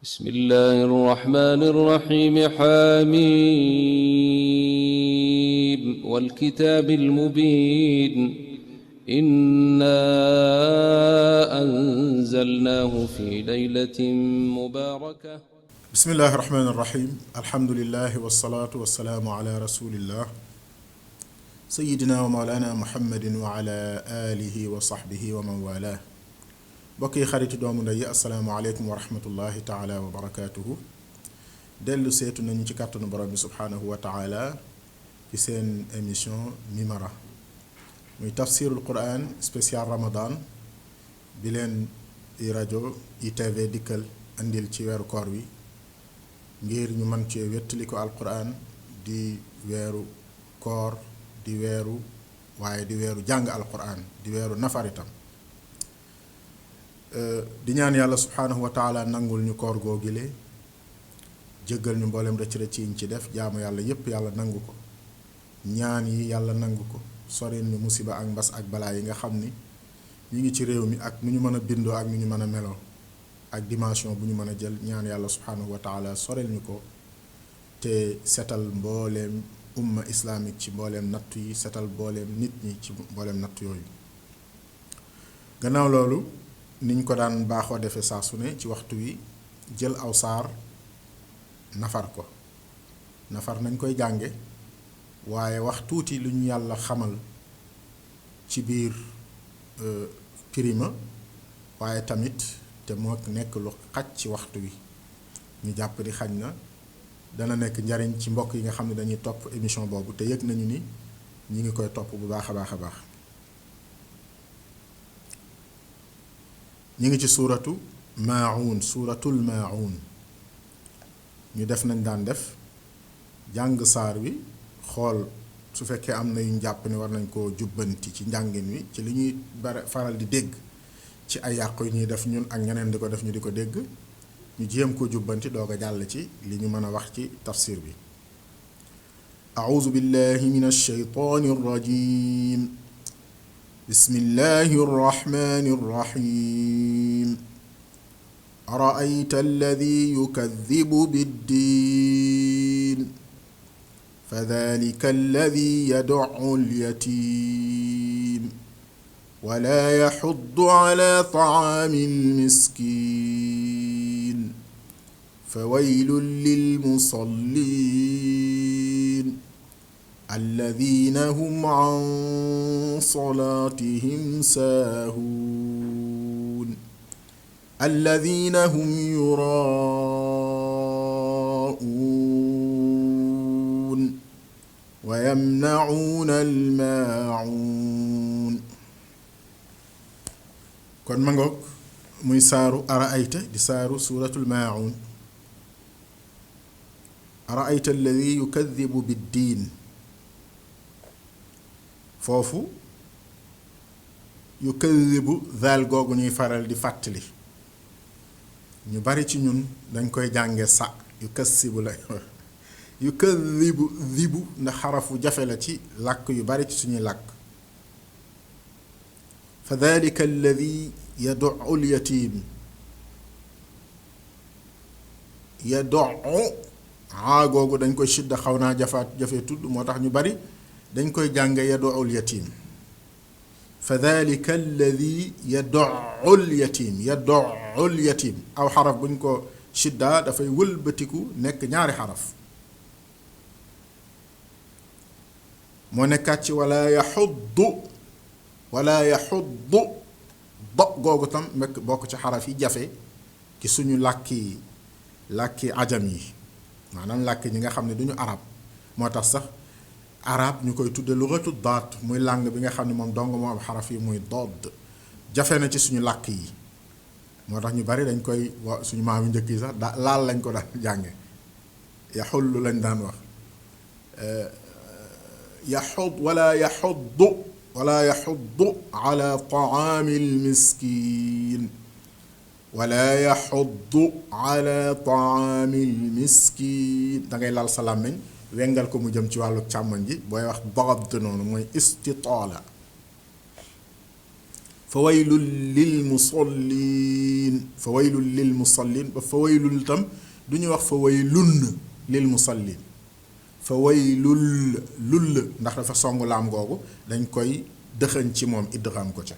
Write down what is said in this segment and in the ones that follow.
بسم الله الرحمن الرحيم حميم والكتاب المبين إنا أنزلناه في ليلة مباركة بسم الله الرحمن الرحيم الحمد لله والصلاة والسلام على رسول الله سيدنا ومولانا محمد وعلى آله وصحبه ومن والاه bokk yi xaritu doomu ndey yi asalaamaaleykum wa rahmatullahi taala wa barakaatuhu dellu seetu nañu ci kàttanu borom bi subhaanahu wa taala ci seen émission Mimara muy tafsirul quran spécial ramadan bi leen i rajo ITV dikkal andil ci weeru koor wi ngir ñu mën cee wettali ko alquran di weeru koor di weeru waaye di weeru jàng alquran di weeru nafaritam di ñaan yàlla subhaanahu wa taala nangul ñu koor googile jéggal ñu mboolem rëcc rëcc yi ñu ci def jaamu yàlla yépp yàlla nangu ko ñaan yi yàlla nangu ko soril ñu musiba ak mbas ak balaa yi nga xam ni ñu ngi ci réew mi ak nu ñu mën a bindoo ak nu ñu mën a meloo ak dimension bu ñu mën a jël ñaan yàlla subhaanahu wa taala soril ñu ko te setal mbooleem umma islamique ci mbooleem nattu yi setal mbooleem nit ñi ci mbooleem nattu yooyu gannaaw loolu niñ ko daan baaxoo defee saa su ne ci waxtu wi jël aw saar nafar ko nafar nañ koy jànge waaye wax tuuti lu ñu yàlla xamal ci biir pirima waaye tamit te moo nekk lu xaj ci waxtu wi ñu jàpp di xaj na dana nekk njariñ ci mbokk yi nga xam ne dañuy topp émission boobu te yëg nañu ni ñi ngi koy topp bu baax a baax a baax ñu ngi ci suuratu maa'uun suuratul maa'uun ñu def nañ daan def jàng saar wi xool su fekkee am na yuñ jàpp ne war nañ koo jubbanti ci njàngin wi ci li ñuy bare faral di dégg ci ay yàq yu ñuy def ñun ak ñeneen di ko def ñu di ko dégg ñu jéem koo jubbanti doog a jàll ci li ñu mën a wax ci tafsir bi a'uuzu billahi min ash-shaytaani r-rajiim بسم الله الرحمن الرحيم أرأيت الذي يكذب بالدين فذلك الذي يدع اليتيم ولا يحض على طعام المسكين فويل للمصلين الذين هم عن صلاتهم ساهون الذين هم يراءون ويمنعون الماعون kon ma ngoog muy saaru araayta di saaru suuratul maa'uun araayta alladi yukadibu biddiin foofu yu këribu daal googu ñuy faral di fàttali ñu bari ci ñun dañ koy jànge sa yu këssibu la yu këribu zibu ndax xarafu jafe la ci làkk yu bari ci suñuy làkk fa dalika alladi yad'u al-yatim yad'u aa googu dañ koy shidda xaw naa jafe tudd moo tax ñu bari dañ koy jàng yad'ul yatim fa dhalika alladi yad'ul yatim yad'ul yatim aw xaraf buñ ko shidda dafay wëlbatiku nekk ñaari xaraf moo nekkaat ci wala yaxuddu do googu tam mekk bokk ci xaraf yi jafe ci suñu làkki ajam yi maanaam làkk ñi nga xam ne duñu arab moo tax sax arab ñu koy tudde lughatu daat muy langue bi nga xam ne moom dong moo am xaraf yi muy dodd jafe na ci suñu làkk yi moo tax ñu bari dañ koy wa suñu maam yu njëkk yi sax laal lañ ko daan jànge yaxullu lañ daan wax wala yaxuddu ala taami almiskin wala yaxuddu ala taami almiskin da ngay laal sa làmmiñ wengal ko mu jëm ci wàllu càmmoñ ji booy wax dabt noonu mooy istitaala fa waylul lil musallin fa waylul lil musallin ba fa waylul tam du ñu wax fa waylun lil musallin fa waylul lul ndax dafa song laam googu dañ koy dëxëñ ci moom idgham ko ca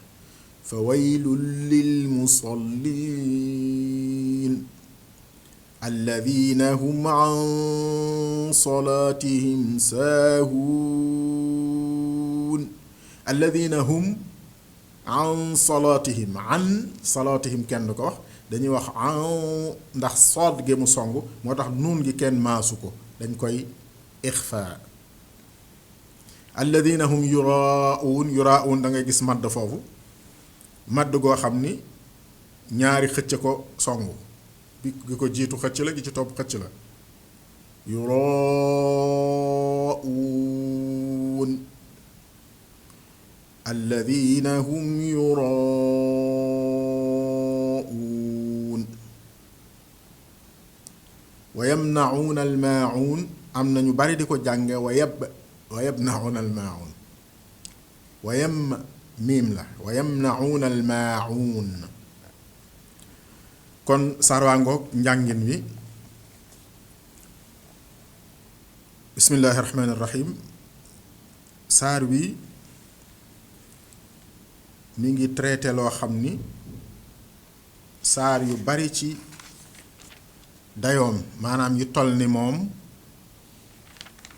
fa waylul lil musallin alladina hum an salatihim saahuun alladina hum an salatihim kenn du ko wax dañuy wax an ndax sood gi mu song moo tax nuun gi kenn maasu ko dañ koy ixfa alladina hum yuraun da ngay gis madd foofu madd goo xam ni ñaari xëcc ko songu bi gi ko jiitu xëcc la gi ci topp xëcc la yuraun alladina hum yuraun wa yamnauna almaun am na ñu bari di ko jànge wa yamnauna almaun wa yam miim la wa yamnauna almaun kon sarwaangoog njàngin wi bismillahi rahmaani rahim saar wi mi ngi traité loo xam ni saar yu bari ci dayoom maanaam yu toll ni moom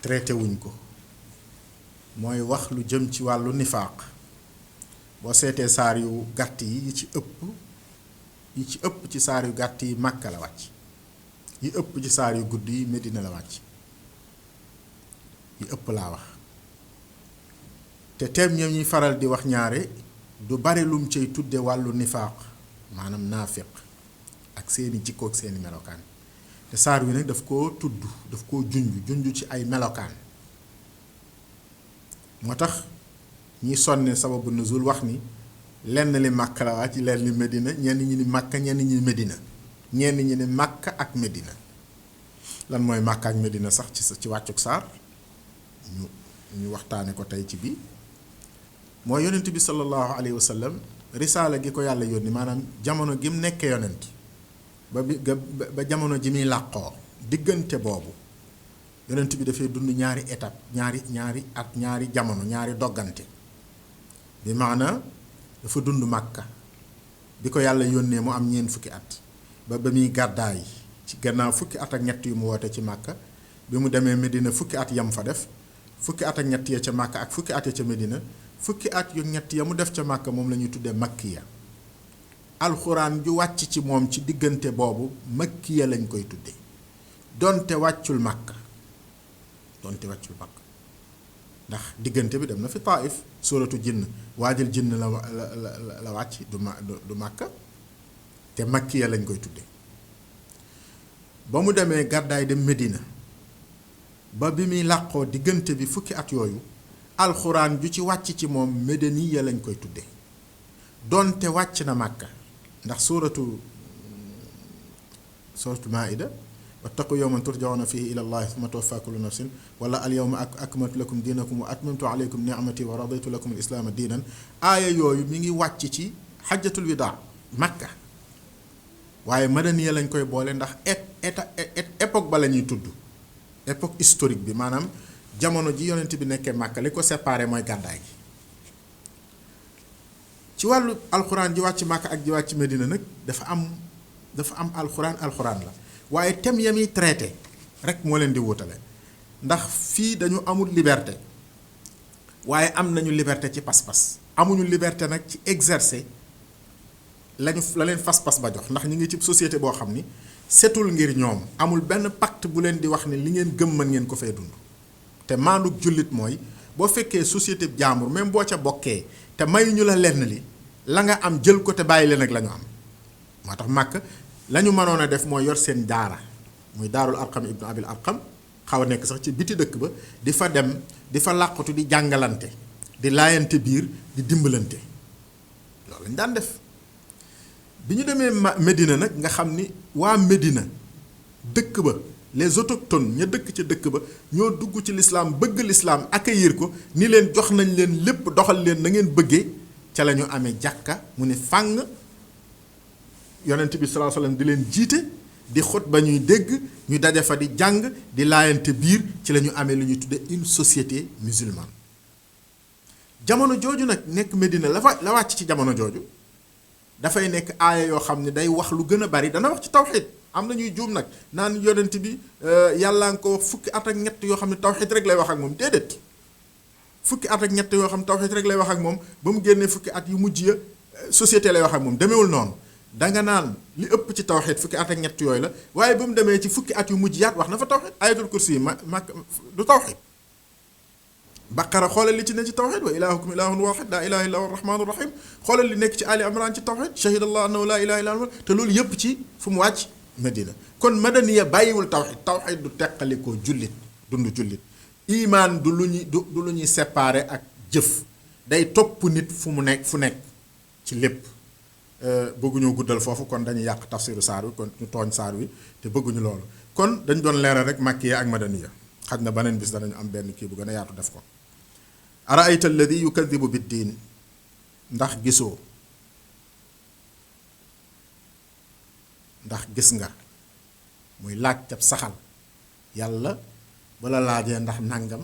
traité wuñ ko mooy wax lu jëm ci wàllu nifaaq boo seetee saar yu gàtt yi yi ci ëpp ci saar yu gàtt yi Màkka la wàcc yi ëpp ci saar yu gudd yi Medina la wàcc yi ëpp laa wax te teem ñoom ñuy faral di wax ñaare du bari lum cay tudde wàllu nifaaq maanaam naafiq ak seeni jikko ak seeni melokaan te saar wi nag daf koo tudd daf koo junj ci ay melokaan moo tax ñi sonne sababu nuzul wax ni lenn li Màkka la wàcc lenn li Medina ñenn ñi ni Màkka ñenn ñi ni Medina ñenn ñi ni Màkka ak Medina lan mooy Màkka ak Medina sax ci wàccuk saar ñu waxtaane ko tey ci bi mooy yonent bi sallallahu alayhi wa sallam risaala gi ko yàlla yónni maanaam jamono gi mu nekkee yonent ba jamono ji muy làqoo diggante boobu yonent bi dafay dund ñaari étape ñaari jamono ñaari doggante bi maana dafa dund Màkka bi ko yàlla yónnee mu am ñeent fukki at ba muy gàddaay ci gannaaw fukki at ak ñett yu mu woote ci Màkka bi mu demee Medina fukki at yam fa def fukki at ak ñett ya ca Màkka ak fukki at ya ca Medina fukki at yu ñett ya mu def ca Màkka moom la ñuy tuddee makkiya alxuraan ju wàcc ci moom ci diggante boobu makkiya lañ koy tuddee donte wàccul Màkka ndax diggante bi dem na fi Taif suuratu jinn waajal jinn la wàcc du Màkka te makkiya lañ koy tuddee ba mu demee gàddaay dem Medina ba bi muy làqoo diggante bi fukki at yooyu alxuraan ju ci wàcc ci moom medaniya lañ koy tuddee donte wàcc na Màkka ndax suuratu Maa'ida wattaqu yawman turja'una fihi ila llahi thumma tuwaffa kullu nafsin wala al yawma akmaltu lakum diinakum wa atmamtu alaykum ni'mati wa raditu lakum al islaama diinan aaya yooyu mi ngi wàcc ci xajjatul widaa Màkka waaye madaniya lañ koy boole ndax époque ba la ñuy tudd époque historique bi maanaam jamono ji yonent bi nekkee Màkka li ko séparé mooy gàddaay gi ci wàllu alxuraan ji wàcc Màkka ak ji wàcc Medina nag dafa am alxuraan la waaye thème ya muy traité rek moo leen di wutale ndax fii dañu amul liberté waaye am nañu liberté ci pas-pas amuñu liberté nag ci exercer la leen pas-pas ba jox ndax ñu ngi ci société boo xam ni setul ngir ñoom amul benn pacte bu leen di wax ne li ngeen gëm mën ngeen ko fee dund te maandug jullit mooy boo fekkee société jàmbur même boo ca bokkee te mayuñu la lenn li la nga am jël ko te bàyyi leen ak la ñu am moo tax Màkka la ñu mënoon a def mooy yor seen daara muy daarul arqam ibnu abil arqam xaw a nekk sax ci biti dëkk ba di fa dem di fa làqatu di jàngalante di laayante biir di dimbalante loolu lañ daan def bi ñu demee Medina nag nga xam ni waa Medina dëkk ba les autochtones ña dëkk ca dëkk ba ñoo dugg ci lislaam bëgg lislaam accueillir ko ni leen jox nañ leen lépp doxal leen na ngeen bëggee ca la ñu amee jàkka mu ne fàng yonent bi sallallahu alayhi wasallam di leen jiite di xutba ñuy dégg ñu daje fa di jàng di laayante biir ci la ñu amee lu ñuy tudde une société musulmane. jamono jooju nag nekk Medina la wàcc ci jamono jooju dafay nekk aaya yoo xam ne day wax lu gën a bari dana wax ci tawxiid. am na ñuy juum nag naan yonent bi yàllaa nga ko fukki at ak ñett yoo xam ne tawxiid rek lay wax ak moom déedéet fukki at ak ñett yoo xam ne tawxiid rek lay wax ak moom ba mu génnee fukki at yu mujj ya société lay wax ak moom demeewul noonu danga naan li ëpp ci tawxiid fukki at ak ñett yooyu la waaye ba mu demee ci fukki at yu mujj yaat wax na fa tawxiid ayatul kursi yi du tawxiid baqara xoolal li ci ne ci tawxiid wa ilaahukum ilaahun waahid laa ilaaha illa huwa rahmaanu rahim xoolal li nekk ci ali imran ci tawxiid shahidallahu annahu laa ilaaha illa huwa te loolu yëpp ci fu mu wàcc Medina kon madaniya bàyyiwul tawxiid du teqalikoo jullit dund jullit imaan du lu ñuy séparé ak jëf day topp nit fu nekk ci lépp bëgguñoo guddal foofu kon dañuy yàq tafsiru saar wi kon ñu tooñ saar wi te bëgguñu loolu kon dañ doon leeral rek makkiya ak madaniya xaj na beneen bis danañu am benn kii bu gën a yaatu def ko araayta alladi yukadibu biddiin ndax gisoo ndax gis nga muy laaj tab saxal yàlla bala laajee ndax nangam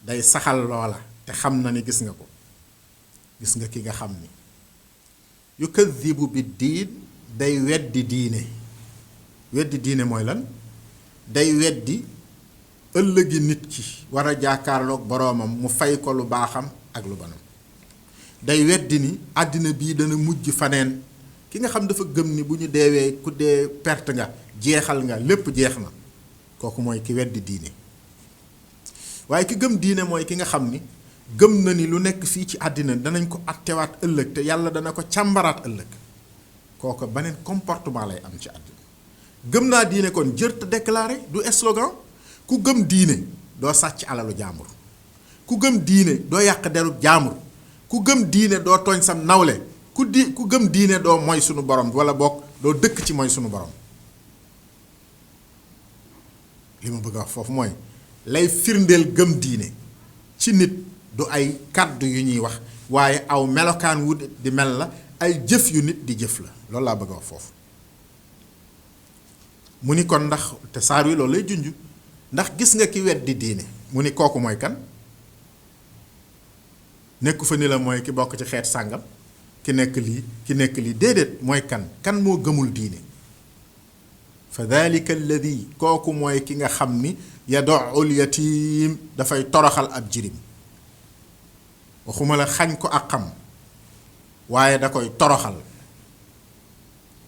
day saxal loola te xam na ni gis nga ko gis nga ki nga xam ni yukadibu bi diin day weddi diine mooy lan day weddi ëllëgi nit ki war a jaakaarloog boroomam mu fay ko lu baaxam ak lu bonam day weddi ni àddina bii dana mujj faneen ki nga xam dafa gëm ni bu ñu deewee ku dee perte nga jeexal nga lépp jeex na kooku mooy ki weddi diine waaye ki gëm diine mooy ki nga xam ni gëm na ni lu nekk fii ci àddina danañ ko attewaat ëllëg te yàlla dana ko càmbaraat ëllëg kooku beneen comportement lay am ci àddina gëm naa diine kon jërta déclaré du slogan ku gëm diine doo sàcc alalu jaambur ku gëm diine doo yàq derub jaambur ku gëm diine doo tooñ sam nawle ku gëm diine doo mooy sunu borom wala bokk doo dëkk ci mooy sunu borom li ma bëgg a wax foofu mooy lay firndeel gëm diine ci nit du ay kàddu yu ñuy wax waaye aw melokaan wu di mel la ay jëf yu nit di jëf la loolu laa bëgg a wax foofu mu ni kon ndax te saar wi loolu lay junj ndax gis nga ki weddi diine mu ni kooku mooy kan nekku fa ni la mooy ki bokk ci xeet sàngam ki nekk lii déedéet mooy kan moo gëmul diine fa dalika alladi kooku mooy ki nga xam ni yadoul yatim dafay toroxal ab jirim waxuma la xañ ko ak xam waaye da koy toroxal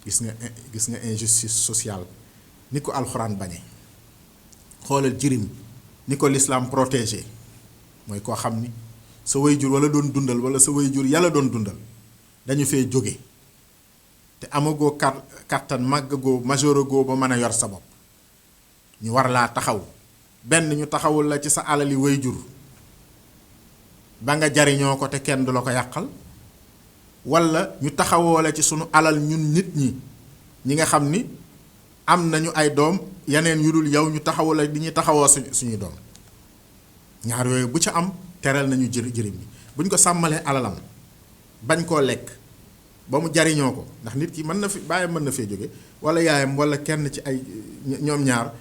gis nga injustice sociale ni ko alxuraan bañe xoolal jirim ni ko l'islam protégé mooy koo xam ni sa waajur wala doon dundal wala sa waajur yàlla doon dundal dañu fee jóge te amagoo kàttan màggagoo majeuragoo ba mën a yor sa bopp ñu war laa taxaw benn ñu taxawul la ci sa alali waajur ba nga jariñoo ko te kenn du la ko yàqal walla ñu taxawoo la ci sunu alal ñun nit ñi nga xam ni am nañu ay doom yeneen yu dul yow ñu taxawu la di ñu taxawoo suñuy doom ñaar yooyu bu ca am teral nañu jërim bi buñ ko sàmmalee alalam bañ koo lekk ba mu jariñoo ko ndax nit ki mën na fi baayam mën na fee jóge walla yaayam walla kenn ci ay ñoom ñaar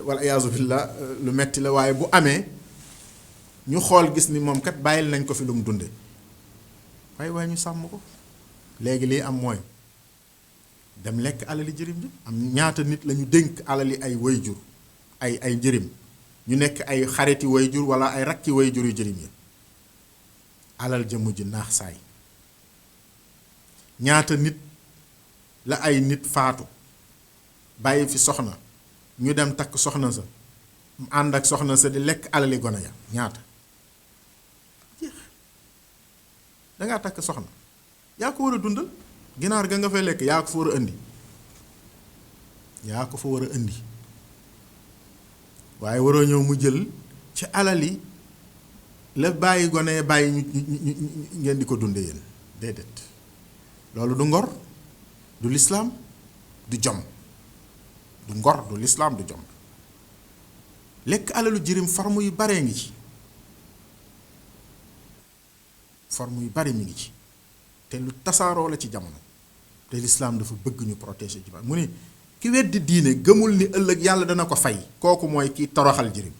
walla iyaazu billah lu metti la waaye bu amee ñu xool gis ni moom kat bàyyil nañ ko fi lu mu dunde waaye ñu sàmm ko léegi lii am mooy dem lekk alali jërim ji am ñaata nit lañu dénk alali ay wayjur ay njërim ñu nekk ay xariti wayjur walla ay rakki wayjur yu jërim yi alal ja mujj naax saay ñaata nit la ay nit faatu bàyyi fi soxna ñu dem takk soxna sa ànd ak soxna sa di lekk alali gone ya ñaata jeex dangaa takk soxna yaa ko war a dundal ginaar ga nga fay lekk yaa ko fa war a indi waaye waroo ñëw mu jël ci alali la bàyyi gone bàyyi ñu ngeen di ko dunde yéen déedéet loolu du ngor du lislaam du jom du ngor du lislaam du jom lekk alalu jirim forme yu baree ngi ci forme yu bari mi ngi ci te lu tasaaroo la ci jamono te lislaam dafa bëgg ñu protéger ci ba mu ne ki weddi diine gëmul ni ëllëg yàlla dana ko fay kooku mooy kiy toroxal jirim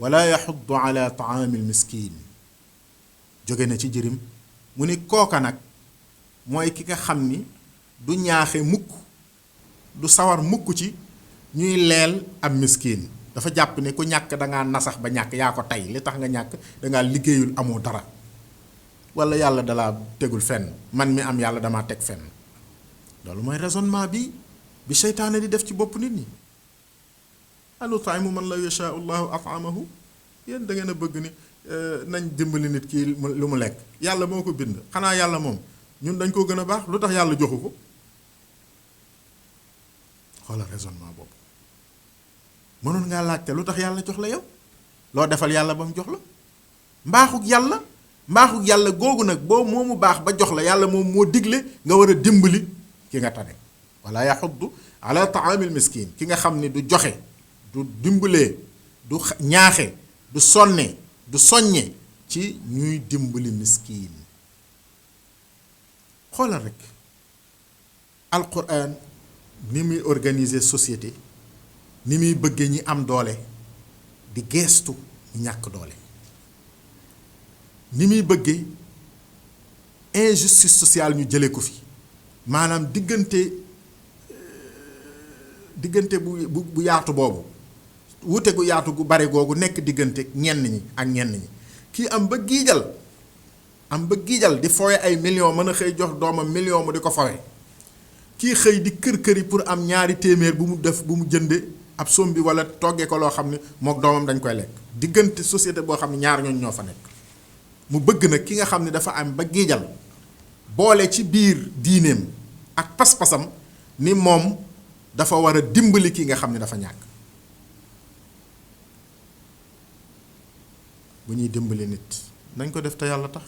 wala yaxuddu ala taamil miskin jóge na ci jirim mu ni kooka nag mooy ki nga xam ni du ñaaxe mukk du sawar mukk ci ñuy leel am miskin dafa jàpp ne ku ñàkk dangaa nasax ba ñàkk yaa ko tey li tax nga ñàkk dangaa liggéeyul amoo dara wala yàlla dalaa tegul fenn man mi am yàlla damaa teg fenn loolu mooy raisonnement bi seytaane di def ci bopp nit ñi anut'imu man law yashaa allahu at'amahu yéen da ngeen a bëgg ni nañ dimbali nit ki lu mu lekk yàlla moo ko bind xanaa yàlla moom ñun dañ koo gën a baax lu tax yàlla joxu ko xoolal raisonnement boobu mënoon ngaa laajte lu tax yàlla jox la yow loo defal yàlla ba mu jox la mbaaxug yàlla googu nag boo moomu baax ba jox la yàlla moom moo digle nga war a dimbali ki nga tane wala yaxuddu ala taamil miskin ki nga xam ni du joxe du dimbalee du ñaaxe du sonne du soññe ci ñuy dimbali miskin xoolal rek alquran ni muy organiser société ni muy bëggee ñi am doole di geestu ñu ñàkk doole ni muy bëggee injustice sociale ñu jële ko fi maanaam diggante bu yaatu boobu wute gu yaatu gu bare googu nekk diggante ñenn ñi ak ñenn ñi kii am ba giijal di fowe ay millions mën a xëy jox doomam million mu di ko fowe kii xëy di kër-këri pour am ñaari téeméer bu mu jënde ab sombi wala toggee ko loo xam ne mook doomam dañ koy lekk diggante société boo xam ne ñaar ñooñu ñoo fa nekk mu bëgg nag ki nga xam ne dafa am ba giijal boole ci biir diineem ak pas-pasam ni moom dafa war a dimbali ki nga xam ne dafa ñàkk bu ñuy dimbali nit nañ ko def te yàlla tax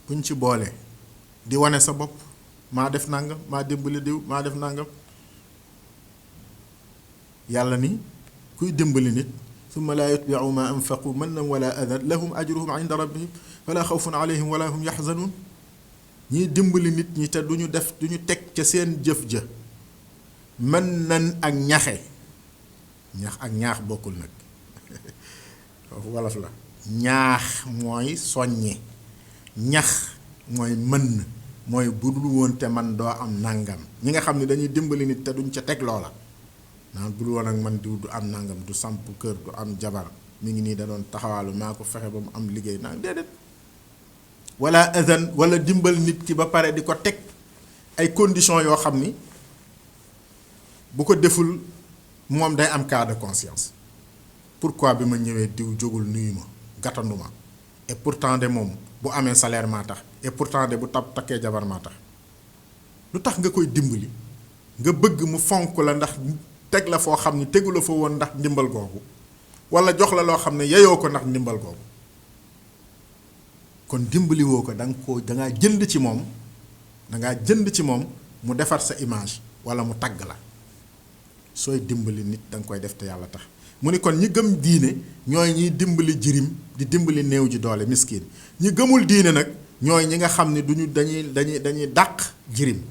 buñ ci boole di wane sa bopp maa def nangam maa dimbali diw maa def nangam yàlla ni kuy dimbali nit summa laa yutbi'u ma anfaqu mannan wala adan lahum ajruhum inda rabbihim wala xawfun alayhim wala hum yaxzanun ñiy dimbali nit ñi te duñu teg ca seen jëf ja mën nan ak ñax ak ñaax bokkul nag foofu wolof la ñaax mooy soññe ñax mooy mën mooy bu dul woon te man doo am nangam ñi nga xam ne dañuy dimbali nit te duñ ca teg loola naan bu dul woon ak man diw du am nangam du samp kër du am jabar mi ngi nii da doon taxawaalu maa ko fexe ba mu am liggéey naan déedéet wala azan wala dimbal nit ki ba pare di ko teg ay conditions yoo xam ni bu ko deful moom day am cas de conscience pourquoi bi ma ñëwee diw jógul nuyu ma gàttandu ma et pourtant de moom bu amee salaire maa tax et pourtant de bu takkee jabar maa tax lu tax nga koy dimbali nga bëgg mu fonk la ndax teg la foo xam ni tegu la fa woon ndax ndimbal googu wala jox la loo xam ne yeyoo ko ndax ndimbal googu kon dimbali woo ko dangaa jënd ci moom mu defar sa image wala mu tagg la sooy dimbali nit danga koy def te yàlla tax mu ni kon ñi gëm diine ñooy ñiy dimbali jirim di dimbali néew ji doole miskin ñi gëmul diine nag ñooy ñi nga xam ne dañuy dàq jirim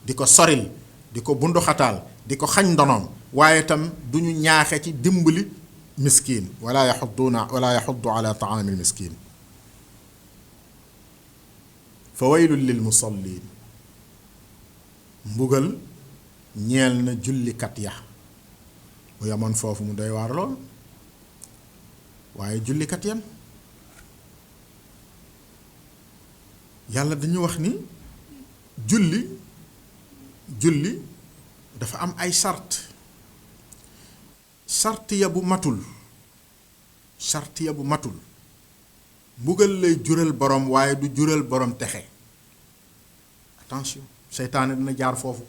di ko soril di ko bunduxataal di ko xañ ndonoom waaye itam duñu ñaaxe ci dimbali miskin wala yaxuddu ala taamil miskin fa waylun lil musallin mbugal ñeel na jullikat ya mu yamoon foofu mu doy waar lool waaye jullikat yan yàlla dañu wax ni julli dafa am ay sart ya bu matul mbugal lay jural borom waaye du jural borom texe attention seytaane dina jaar foofu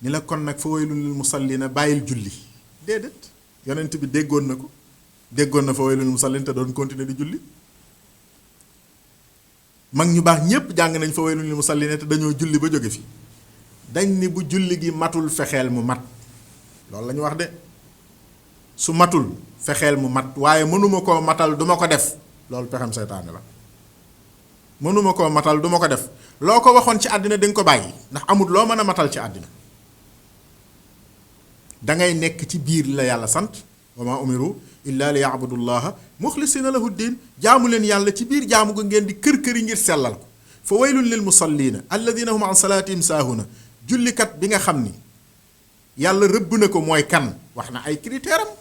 ni la kon nag fa waylun lil musallina bàyyil julli déedéet yonent bi déggoon na fa waylun lil musallina te doon continuer di julli mag ñu baax ñépp jàng nañ fa waylun lil musallina te dañoo julli ba jóge fi dañ ni bu julli gi matul fexeel mu mat loolu la ñu wax de su matul fexeel mu mat waaye mënuma koo matal duma ko def loolu pexem seytaane la mënuma koo matal duma ko def loo ko waxoon ci àddina di nga ko bàyyi ndax amul loo mën a matal ci àddina dangay nekk ci biir la yàlla sant wa ma umiru illa li ya'budullaha muxlisina lahu ddin jaamu leen yàlla ci biir jaamu ko ngeen di kër-këri ngir sellal ko fa waylun lil musallina alladina hum an salatihim saahuna jullikat bi nga xam ni yàlla rëbb na ko mooy kan wax na ay critère am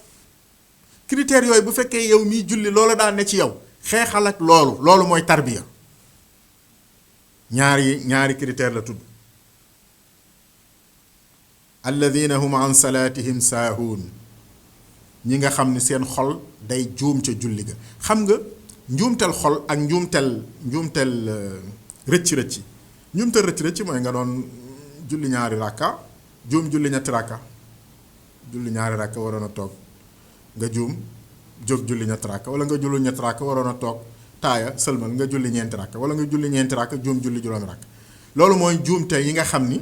critères yooyu bu fekkee yow mii julli loolu daa ne ci yow xeexal ak loolu mooy tarbiya ñaari critère la tudd alladina hum an salatihim saahun ñi nga xam ni seen xol day juum ca julli ga xam nga njuumtel xol ak njuumtel rëcc-rëcc njuumtel rëcc-rëcc mooy nga doon julli ñaari rakka juum julli ñetti rakka julli ñaari rakka waroon a toog nga juum jóg julli ñetti rakka wala nga julli ñetti rakka waroon a toog taaya sëlmal nga julli ñeenti rakka wala nga julli ñeenti rakka juum julli juróomi rakka loolu mooy njuumte yi nga xam ni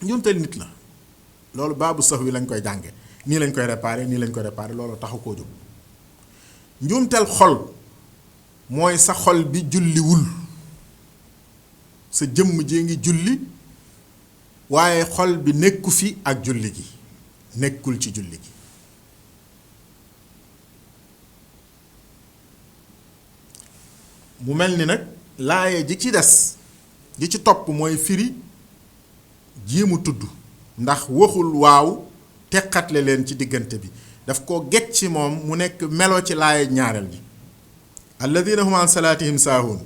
njuumtel nit la loolu baabu sax wi lañ koy jànge nii lañ koy réparé loolu taxu koo jóg njuumteel xol mooy sa xol bi julliwul sa jëmm ji ngi julli waaye xol bi nekku fi ak julli gi nekkul ci julli gi mu mel ni nag laaye ji ci des ji ci topp mooy firi ji mu tudd ndax waxul waaw teqatle leen ci diggante bi daf ko get ci moom mu nekk melo ci laaye ñaareel ji alladina hum an salaatihim saahun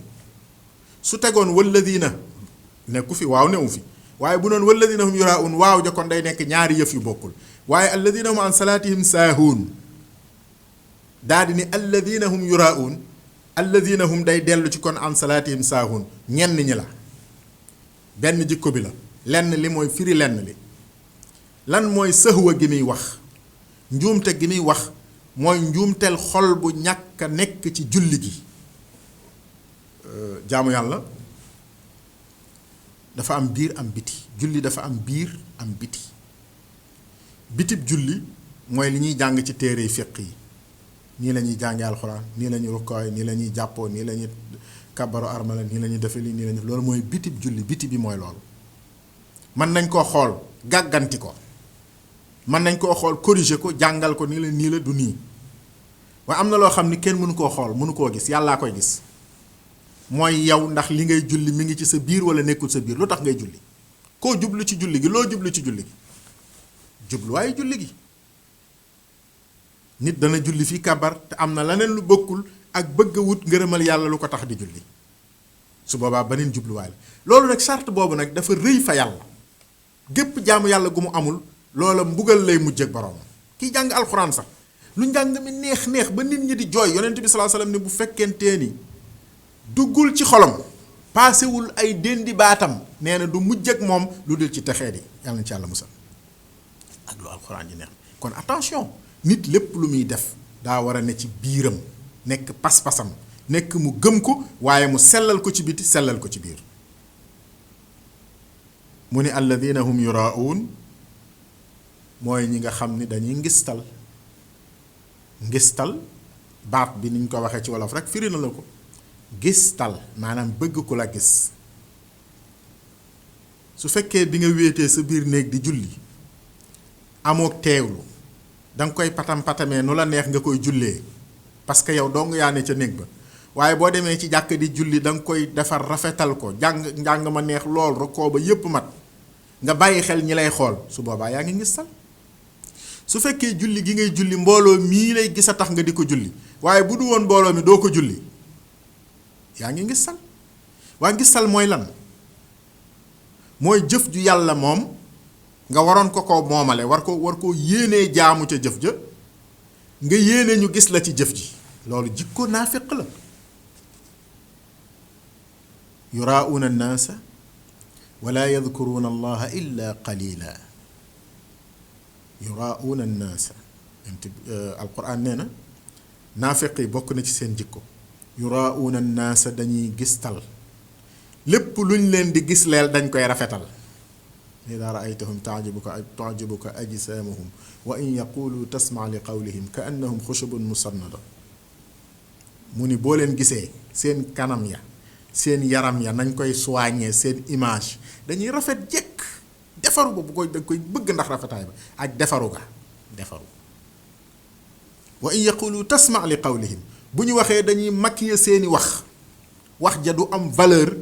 su tegoon walladina nekku fi waaw newu fi waaye bu noon walladina hum yuraun waaw ja kon day nekk ñaari yëf yu bokkul waaye alladina hum an salaatihim saahun daa di ni alladina hum yuraun alladina hum day dellu ci kon an salaatihim saahun ñenn ñi la benn jikko bi la lenn li mooy firi lenn li lan mooy sëhwa gi muy wax njuumte gi muy wax mooy njuumteel xol bu ñàkk a nekk ci julli gi jaamu yàlla dafa am biir am biti julli dafa am biir am biti bitib julli mooy li ñuy jàng ci téere fiq yi nii la ñuy jàngee alxuraan nii la ñuy rukkooy nii la ñuy jàppoo nii la ñuy kabaru armala nii la ñuy defe lii nii la ñuy loolu mooy bitib julli biti bi mooy loolu mën nañ koo xool gàgganti ko mën nañ koo xool corriger ko jàngal ko nii la du nii waaye am na loo xam ni kenn mënu koo xool mënu koo gis yàllaa koy gis mooy yow ndax li ngay julli mi ngi ci sa biir wala nekkul sa biir lu tax ngay julli koo jublu ci julli gi loo jublu ci julli gi jubluwaayu julli gi nit dana julli fii kabar te am na leneen lu bokkul ak bëgg a wut ngërëmal yàlla lu ko tax di julli su boobaa beneen jubluwaay la loolu nag charte boobu nag dafa rëy fa yàlla gépp jaamu yàlla gu mu amul loola mbugal lay mujj ak boroom kiy jàng alxuraan sax lu njàng mi neex ba nit ñi di jooy yonent bi sallallahu alayhi wasallam ne bu fekkentee ni duggul ci xolam paasewul ay déndi baatam nee na du mujj ak moom lu dul ci texee di yàlla na ci yàlla musal ak lu alxuraan ji neex kon attention nit lépp lu muy def daa war a ne ci biiram nekk pas-pasam nekk mu gëm ko waaye mu sellal ko ci biti sellal ko ci biir mu ni alladina hum yuraun mooy ñi nga xam ni dañuy ngistal baat bi niñ ko waxee ci wolof rek firi na la ko gistal maanaam bëgg ku la gis su fekkee bi nga wéetee sa biir néeg di julli amook teewlu danga koy patamee nu la neex nga koy jullee parce que yow dong yaa ne ca néeg ba waaye boo demee ci jàkk di julli danga koy defar rafetal ko njàng ma neex lool rekoo ba yépp mat nga bàyyi xel ñi lay xool su boobaa yaa ngi ngistal su fekkee julli gi ngay julli mbooloo mii lay gis a tax nga di ko julli waaye bu du woon mbooloo mi doo ko julli yaa ngi ngistal waaye ngistal mooy lan mooy jëf ju yàlla moom nga waroon ko moomale war ko yéenee jaamu ca jëf ja nga yéene ñu gis la ci jëf ji loolu jikko naafiq la yuraa'uuna annaasa wala yadkuruuna allaha illa qalila yuraa'uuna annaasa alquran nee na naafiq yi bokk na ci seen jikko yuraa'uuna annaasa dañuy gistal lépp luñ leen di gis leel dañ koy rafetal idaa ra'aytahum tu'jibuka ajsaamuhum wa in yaqulu tasma' li qawlihim ka annahum xushubun musannada mu ni boo leen gisee seen kanam ya seen yaram ya nañ koy soigner seen image dañuy rafet jekk defaru ba bu koy da koy bëgg ndax rafetaay ba ak defaru ga defaru wa in yaqulu tasma li qawlihim bu ñu waxee dañuy maquiller seeni wax ja du am valeur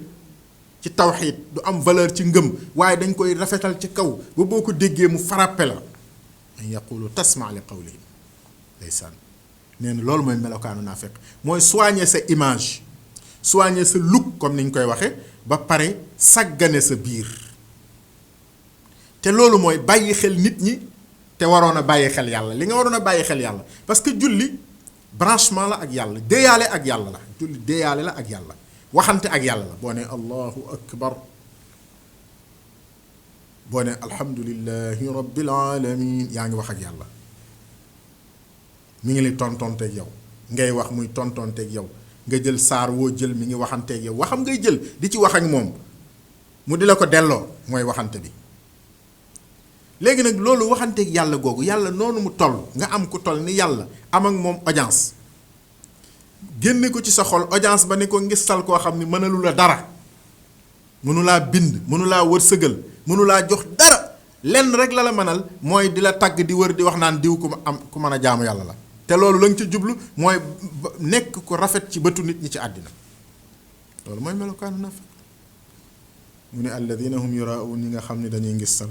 ci tawxiid du am valeur ci ngëm waaye dañ koy rafetal ci kaw ba boo ko déggee mu frappé la an yaqulu tasma li qawlihim ndeysaan nee na loolu mooy melokaanu naafeq mooy soigner sa image soigner sa look comme ni ñu koy waxee ba pare sàggane sa biir te loolu mooy bàyyi xel nit ñi te waroon a bàyyi xel yàlla li nga waroon a bàyyi xel yàlla parce que julli branchement la ak yàlla déyaale ak yàlla la julli déyaale la ak yàlla waxante ak yàlla la boo ne allahu akbar boo ne alhamdulillahi rabbil alamin yaa ngi wax ak yàlla mi ngi lay tontonteeg yow ngay wax muy tontonteeg yow nga jël saar woo jël mi ngi waxanteeg yow waxam ngay jël di ci wax ak moom mu di la ko delloo mooy waxante bi léegi nag loolu waxanteeg yàlla googu yàlla noonu mu toll nga am ku toll ni yàlla am ak moom audience génne ko ci sa xol audience ba ne ko ngistal koo xam ni mënalu la dara mënulaa bind mënulaa wërsëgal mënulaa jox dara lenn rek la mënal mooy di la tagg di wër di wax naan diw ku am ku mën a jaamu yàlla la te loolu la nga ci jublu mooy nekk ku rafet ci bëtu nit ñi ci àddina loolu mooy melokaanu naafeq mu ne alladina hum yuraa'uun ñi nga xam ne dañuy ngistal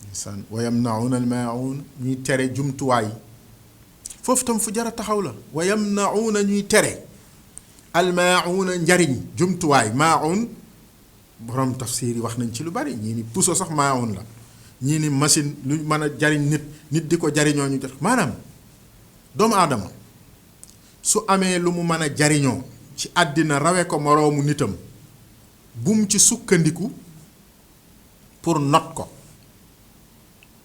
ndeysaan wa yamna'uuna al-maa'uun ñuy tere jumtuwaay foofu tam fu jar a taxaw la wa yamna'uuna ñuy tere al-maa'uuna njariñ jumtuwaay maa'uun borom tafsir yi wax nañ ci lu bari ñii ni puso sax maa'uun la ñii ni machine lu mën a jariñ nit di ko jariñoo ñu def maanaam doomu aadama su amee lu mu mën a jariñoo ci àddina rawe ko moroomu nitam bum ci sukkandiku pour not ko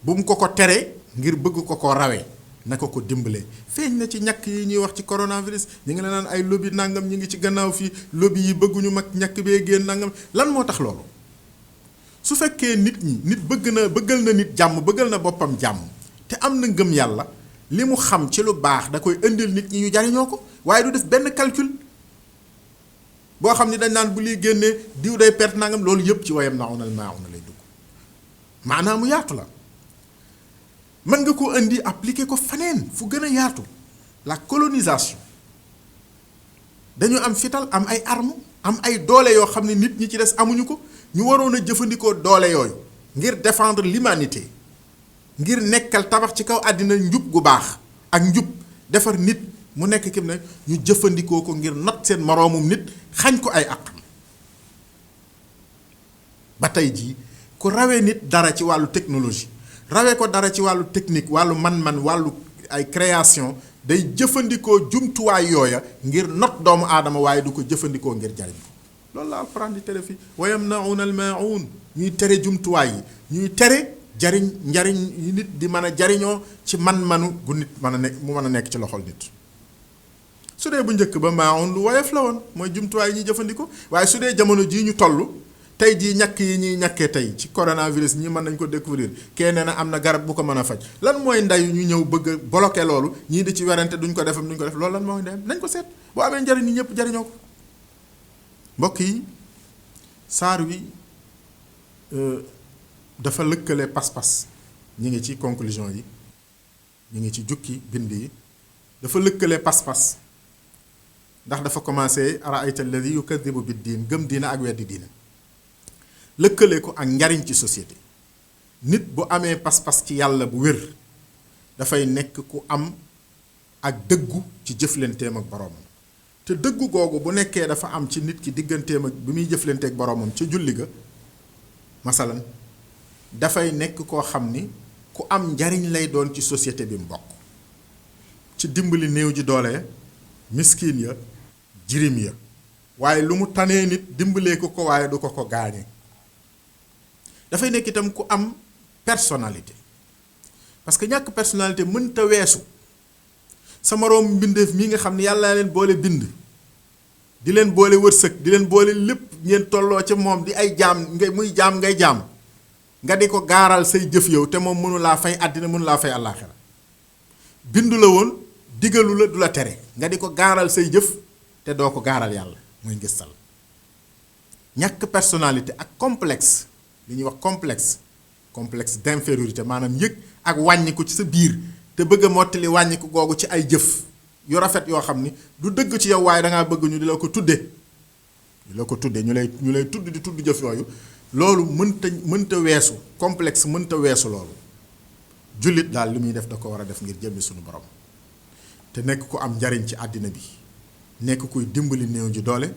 bum ko tere ngir bëgg ko rawee na ko dimbalee feeñ na ci ñàkk yi ñuy wax ci coronavirus ñu ngi la naan ay lobby nangam ñu ngi ci gannaaw fii lobby yi bëgguñu mag ñàkk bee génn nangam lan moo tax loolu su fekkee nit bëggal na nit jàmm bëggal na boppam jàmm te am na ngëm yàlla li mu xam ci lu baax da koy indil nit ñi ñu jariñoo ko waaye du def benn calcul boo xam ni dañ naan bu liy génnee diw day perte nangam loolu yëpp ci wayam naawna al maawna lay dugg maanaam mu yaatu la mën nga ko indi appliquer ko faneen fu gën a yaatu la colonisation dañu am fital am ay armes am ay doole yoo xam ne nit ñi ci des amuñu ko ñu waroon a jëfandikoo doole yooyu ngir défendre l'humanité ngir nekkal tabax ci kaw àddina njub gu baax ak njub defar nit mu nekk kim ne ñu jëfandikoo ko ngir not seen moroomum nit xañ ko ay àqam ba tey jii ku rawee nit dara ci wàllu technologie rawee ko dara ci wàllu technique wàllu man-man wàllu ay création day jëfandikoo jumtuwaay yooya ngir not doomu aadama waaye du ko jëfandikoo ngir jariñ ko loolu la alxuraan di tere fii wa yamna'uuna al-maa'uun ñuy tere jumtuwaay yi ñuy tere njariñ yi nit di mën a jariñoo ci man-manu gu nit mën a nekk mu mën a nekk ci loxol nit su dee bu njëkk ba maa'uun lu woyof la woon mooy jumtuwaay yi ñuy jëfandikoo waaye su dee jamono jii ñu toll tey jii ñàkk yi ñuy ñàkkee tey ci coronavirus ñi mën nañ ko découvrir kenn nee na am na garab bu ko mën a faj lan mooy nday ñu ñëw bëgg a bloquer loolu ñii di ci werante duñ ko defam duñ ko def loolu lan mooy ndeyam nañ ko seet boo amee njariñ ñi ñëpp jariñoo ko mbokk yi saar wi dafa lëkkale pas-pas ñi ngi ci conclusion yi ñu ngi ci jukki bind yi dafa lëkkale pas-pas ndax dafa commencé araayta alladi yukadibu bid diin gëm diina ak weddi diina lëkkale ko ak njariñ ci société nit bu amee pas-pas ci yàlla bu wér dafay nekk ku am ak dëggu ci jëflanteem ak boroomam te dëggu googu bu nekkee dafa am ci nit ki digganteem ak bi muy jëflanteek boroomam ca julli ga masalan dafay nekk koo xam ni ku am njariñ lay doon ci société bi mu bokk ci dimbali néew ji doole miskin ya jirim ya waaye lu mu tanee nit dimbalee ko waaye du ko gaañe dafay nekk itam ku am personnalité parce que ñàkk personnalité mënta weesu sa moroom mbindeef mii nga xam ne yàlla leen boole bind di leen boole wërsëg di leen boole lépp ngeen tolloo ca moom di ay jaam ngay jaam nga di ko gaaral say jëf yow te moom mënu laa fay àddina mënu laa fay àllaaxira bindu la woon digalu la du la tere nga di ko gaaral say jëf te doo ko gaaral yàlla mooy ngistal. ñàkk personnalité ak complexe li ñuy wax complexe d'infériorité maanaam yëg ak wàññiku ci sa biir te bëgg a mottali wàññiku googu ci ay jëf yu rafet yoo xam ni du dëgg ci yow waaye dangaa bëgg ñu di la ko tudde ñu lay tudd di tudd jëf yooyu. loolu mënta weesu complexe mënta weesu loolu. jullit daal li muy def da ko war a def ngir jëmmi suñu borom te nekk ku am njariñ ci àddina bi, nekk kuy dimbali néew ji doole,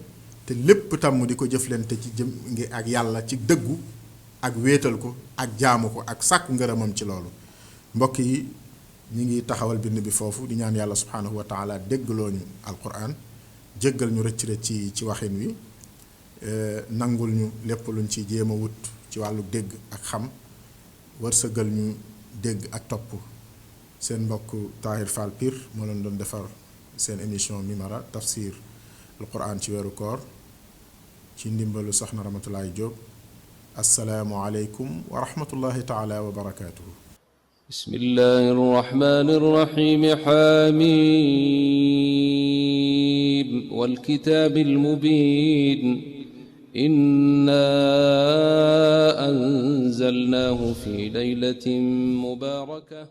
te lépp tam mu di ko jëflante ci jëm ngi ak yàlla ci dëggu ak wéetal ko ak jaamu ko ak sàkku ngërëmam ci loolu. mbokk yi ñi ngi taxawal bind bi foofu di ñaan yàlla subhaanahu wa taala déggloo ñu alquran, jéggal ñu rëcc rëcc ci waxin wi, nangul ñu lépp luñ ci jéem a wut ci wàllu dégg ak xam, wërsëgal ñu dégg ak topp. seen mbokk Tahir Fall Pire moo leen doon defar seen émission Mimara tafsir alquran ci weeru koor ci ndimbalu soxna Ramatulaay Jóob. assalaamu aleykum wa rahmatullahi taala wa barakaatuhu. bismillahi rrahmani rrahim. xaamiim wal kitaabil mubiin. إنا أنزلناه في ليلة مباركة